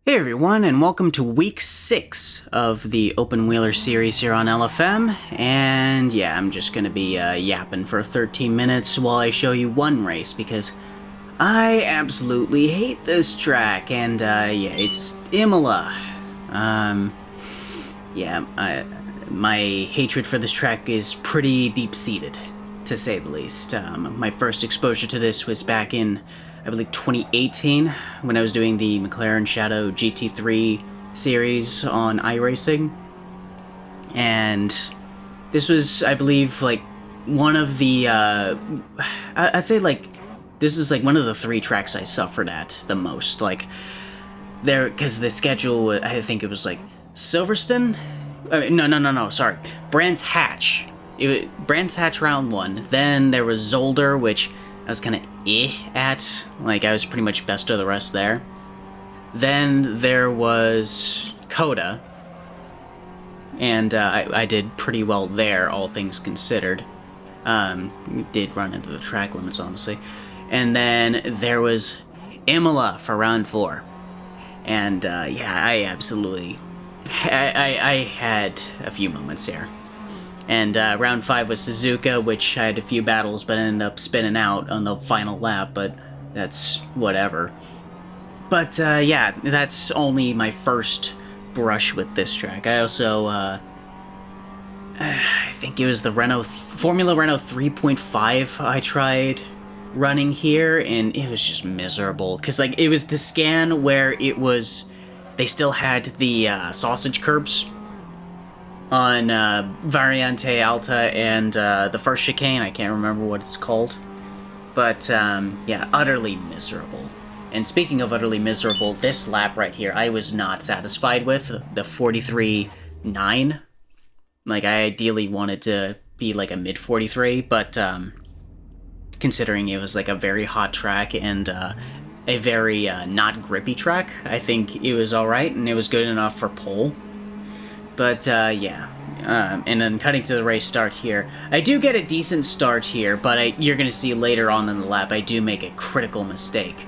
Hey everyone, and welcome to week 6 of the Open Wheeler series here on LFM. And yeah, I'm just gonna be yapping for 13 minutes while I show you one race because I absolutely hate this track. And yeah, it's Imola. My hatred for this track is pretty deep-seated, to say the least. My first exposure to this was back in, I believe, 2018, when I was doing the McLaren Shadow GT3 series on iRacing. And this was, I believe, like, one of the, I'd say, like, this is, like, one of the 3 tracks I suffered at the most. Like, there, because the schedule, I think it was, like, Silverstone? Sorry. Brands Hatch. Brands Hatch round 1. Then there was Zolder, which I was kind of at. Like, I was pretty much best of the rest there. Then there was Coda. And I did pretty well there, all things considered. Did run into the track limits, honestly. And then there was Imola for round 4. And yeah, I absolutely... I had a few moments here. And round 5 was Suzuka, which I had a few battles, but ended up spinning out on the final lap, but that's whatever. But yeah, that's only my first brush with this track. I also, I think it was the Formula Renault 3.5 I tried running here, and it was just miserable. Because, like, it was the scan where it was... They still had the sausage curbs on Variante Alta and the first chicane. I can't remember what it's called. But, yeah, utterly miserable. And speaking of utterly miserable, this lap right here, I was not satisfied with. The 43.9. Like, I ideally wanted to be like a mid-43, but considering it was like a very hot track and a very not grippy track, I think it was alright, and it was good enough for pole. But yeah, and then cutting to the race start here. I do get a decent start here, but you're going to see later on in the lap I do make a critical mistake.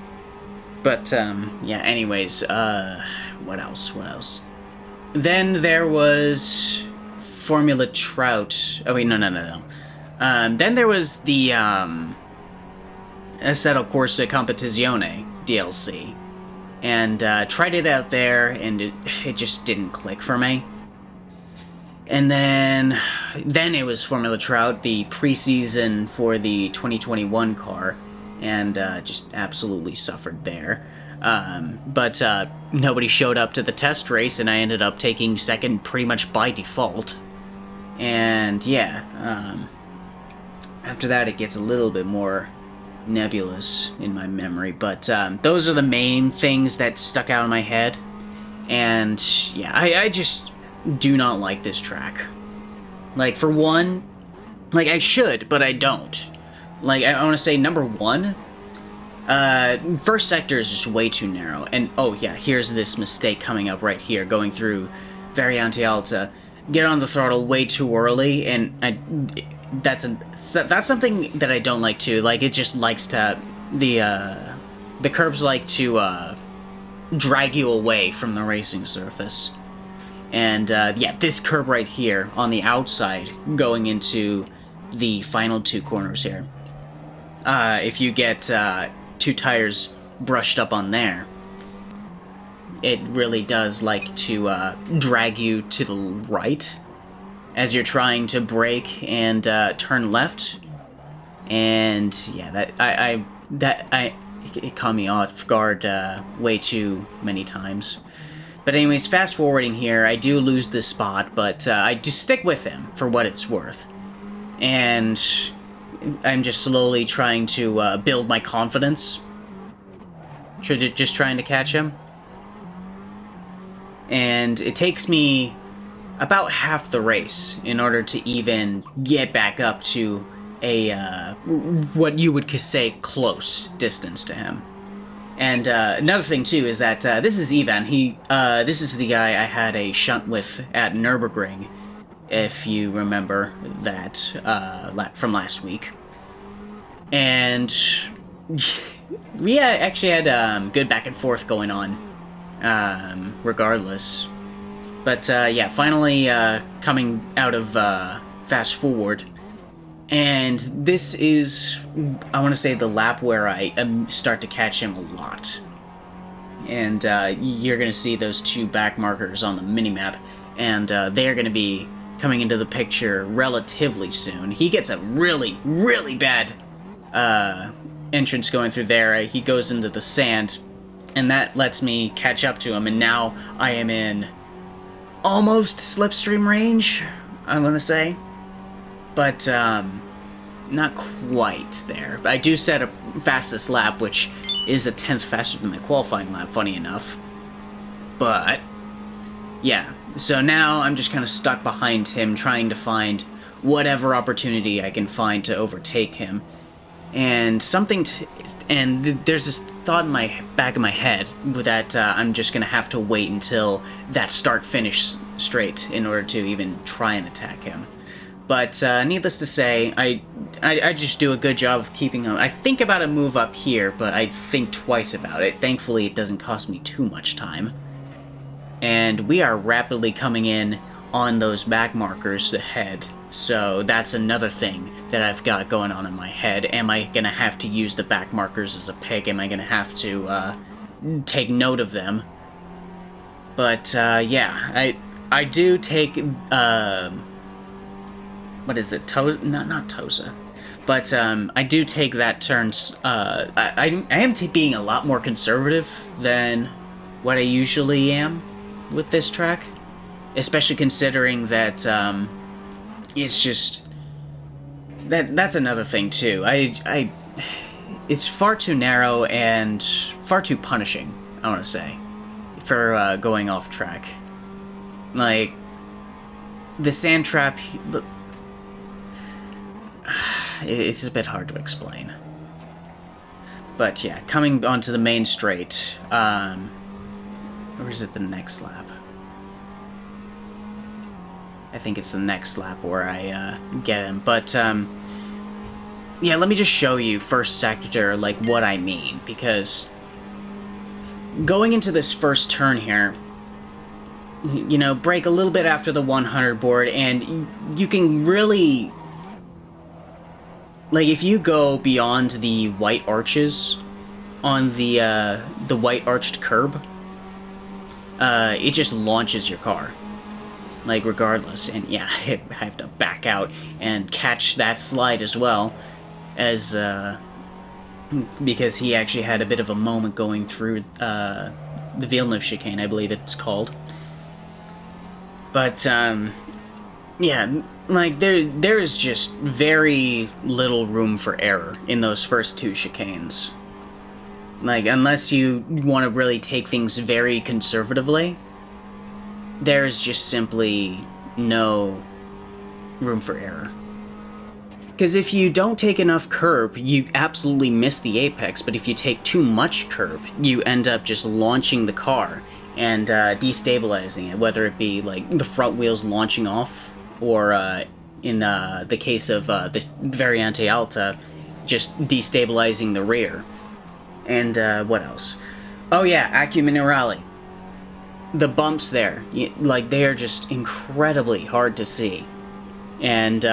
But yeah, anyways, what else? Then there was Formula Trout. Oh wait, no. Then there was the Assetto Corsa Competizione DLC, and tried it out there, and it just didn't click for me. And then it was Formula Trout, the preseason for the 2021 car, and just absolutely suffered there. But nobody showed up to the test race, and I ended up taking second pretty much by default. And yeah, after that it gets a little bit more nebulous in my memory, but those are the main things that stuck out in my head. And yeah, I just do not like this track. Like, for one, like, I should, but I don't. Like, I want to say, number 1, first sector is just way too narrow. And, oh yeah, here's this mistake coming up right here, going through Variante Alta. Get on the throttle way too early, and that's something that I don't like too. Like, it just likes to... The curbs like to drag you away from the racing surface. And yeah, this curb right here on the outside going into the final 2 corners here. If you get 2 tires brushed up on there, it really does like to drag you to the right as you're trying to brake and turn left. And yeah, it caught me off guard way too many times. But anyways, fast forwarding here, I do lose this spot, but I just stick with him for what it's worth. And I'm just slowly trying to build my confidence. Just trying to catch him. And it takes me about half the race in order to even get back up to a, what you would say, close distance to him. And another thing too is that this is Ivan. This is the guy I had a shunt with at Nürburgring, if you remember that from last week. And we actually had good back and forth going on regardless. But yeah, finally coming out of Fast Forward. And this is, I want to say, the lap where I start to catch him a lot. And you're going to see those two back markers on the minimap, and they're going to be coming into the picture relatively soon. He gets a really, really bad entrance going through there. He goes into the sand, and that lets me catch up to him, and now I am in almost slipstream range, I'm going to say. But not quite there. I do set a fastest lap, which is a 10th faster than my qualifying lap, funny enough. But yeah, so now I'm just kind of stuck behind him, trying to find whatever opportunity I can find to overtake him. And there's this thought in my back of my head that I'm just gonna have to wait until that start-finish straight in order to even try and attack him. But needless to say, I just do a good job of keeping him. I think about a move up here, but I think twice about it. Thankfully, it doesn't cost me too much time. And we are rapidly coming in on those back markers ahead. So that's another thing that I've got going on in my head. Am I going to have to use the back markers as a pick? Am I going to have to take note of them? But yeah, I do take... what is it? Not Tosa. But I do take that turn. I am being a lot more conservative than what I usually am with this track. Especially considering that it's just... That's another thing, too. It's far too narrow and far too punishing, I want to say, for going off track. Like, the sand trap... It's a bit hard to explain. But yeah, coming onto the main straight, or is it the next lap? I think it's the next lap where I get him. But yeah, let me just show you first sector, like, what I mean, because going into this first turn here, you know, brake a little bit after the 100 board, and you can really... Like, if you go beyond the white arches on the white arched curb, it just launches your car. Like, regardless. And yeah, I have to back out and catch that slide as well, as, because he actually had a bit of a moment going through, the Villeneuve chicane, I believe it's called. But, yeah, like, there is just very little room for error in those first two chicanes. Like, unless you want to really take things very conservatively, there's just simply no room for error. Because if you don't take enough curb, you absolutely miss the apex, but if you take too much curb, you end up just launching the car and destabilizing it, whether it be, like, the front wheels launching off, or in the case of the Variante Alta, just destabilizing the rear. And what else? Oh yeah, AccuMinerale. The bumps there, like, they are just incredibly hard to see. And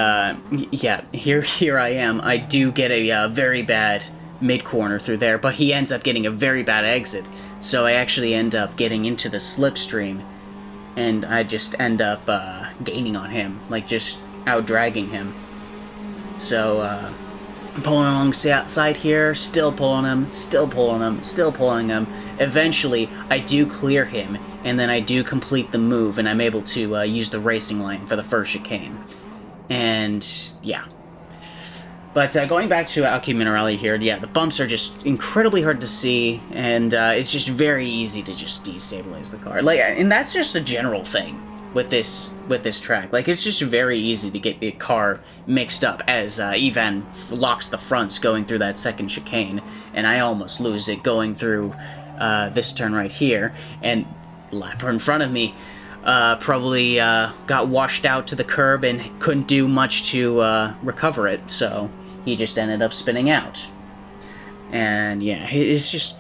yeah, here I am. I do get a very bad mid-corner through there, but he ends up getting a very bad exit. So I actually end up getting into the slipstream, and I just end up gaining on him, like, just out-dragging him. So, I'm pulling along the outside here, still pulling him, still pulling him, still pulling him. Eventually, I do clear him, and then I do complete the move, and I'm able to use the racing line for the first chicane. And, yeah. But going back to AccuMinerale here, yeah, the bumps are just incredibly hard to see, and it's just very easy to just destabilize the car. Like, and that's just a general thing with this track. Like, it's just very easy to get the car mixed up as Ivan locks the fronts going through that second chicane, and I almost lose it going through this turn right here, and the lapper in front of me probably got washed out to the curb and couldn't do much to recover it, so he just ended up spinning out. And yeah, it's just...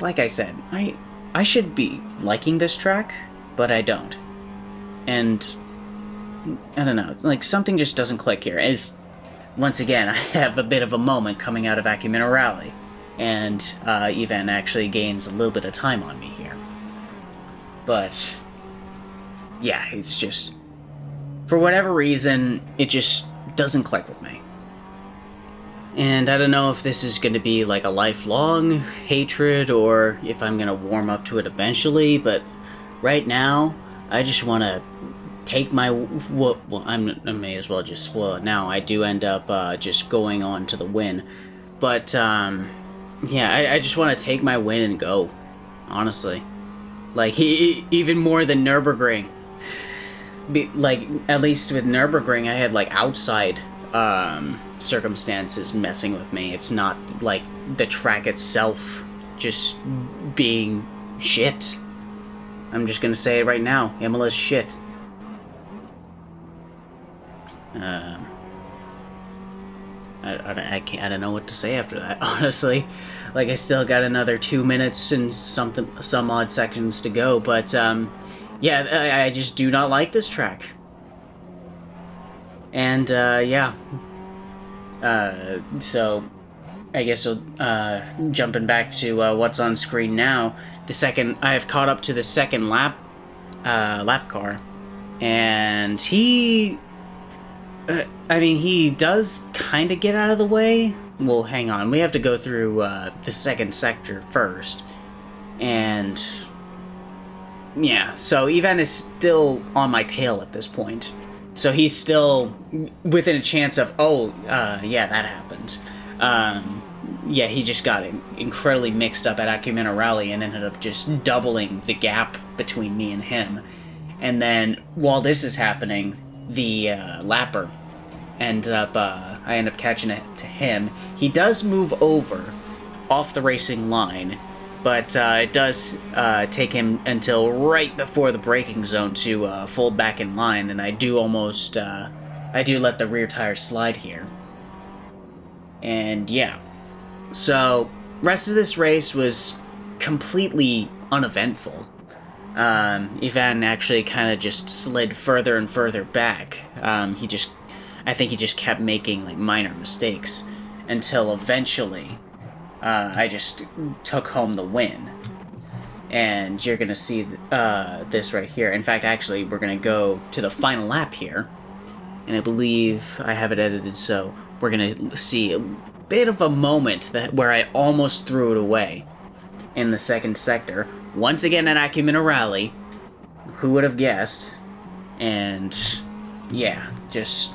like I said, I should be liking this track, but I don't. And I don't know, like something just doesn't click here. As once again, I have a bit of a moment coming out of Acumen Rally, and Ivan actually gains a little bit of time on me here. But yeah, it's just, for whatever reason, it just doesn't click with me. And I don't know if this is going to be like a lifelong hatred or if I'm going to warm up to it eventually, but right now, I just want to take my... Well, I may as well just spoil it now. I do end up just going on to the win. But, yeah, I just want to take my win and go, honestly. Like, even more than Nürburgring. Like, at least with Nürburgring, I had, like, outside circumstances messing with me. It's not like the track itself just being shit. I'm just gonna say it right now. Imola's shit. I don't know what to say after that, honestly. Like, I still got another 2 minutes and some odd seconds to go, but yeah, I just do not like this track. And yeah, so I guess we'll jumping back to what's on screen now. I have caught up to the second lap car, and he does kind of get out of the way. Well, hang on, we have to go through the second sector first, and yeah, so Ivan is still on my tail at this point. So he's still within a chance of, yeah, that happened. Yeah, he just got incredibly mixed up at Acumen Rally and ended up just doubling the gap between me and him. And then, while this is happening, the lapper I end up catching it to him. He does move over off the racing line, but it does take him until right before the braking zone to fold back in line, and I do let the rear tire slide here. And yeah, so rest of this race was completely uneventful. Ivan actually kind of just slid further and further back. I think he just kept making like minor mistakes until eventually I just took home the win. And you're gonna see this right here. In fact, actually, we're gonna go to the final lap here, and I believe I have it edited, so we're gonna see a bit of a moment where I almost threw it away in the second sector. Once again at Acumen Rally, who would have guessed? And yeah, just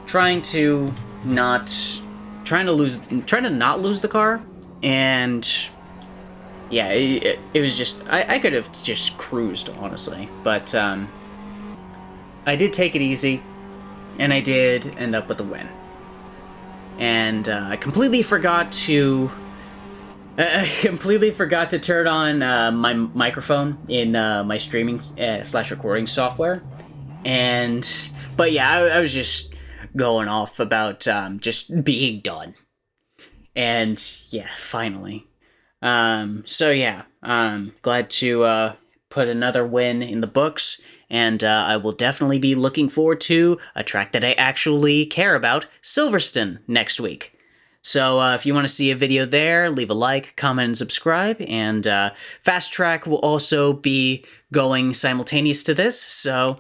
trying to not lose the car, and yeah, it was just I could have just cruised, honestly, but I did take it easy, and I did end up with a win. And I completely forgot to turn on my microphone in my streaming / recording software. But yeah, I was just going off about just being done. And yeah, finally. So yeah, glad to put another win in the books, and I will definitely be looking forward to a track that I actually care about, Silverstone, next week. So if you want to see a video there, leave a like, comment, and subscribe, and Fast Track will also be going simultaneous to this, so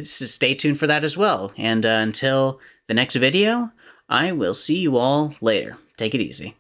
stay tuned for that as well. And until the next video, I will see you all later. Take it easy.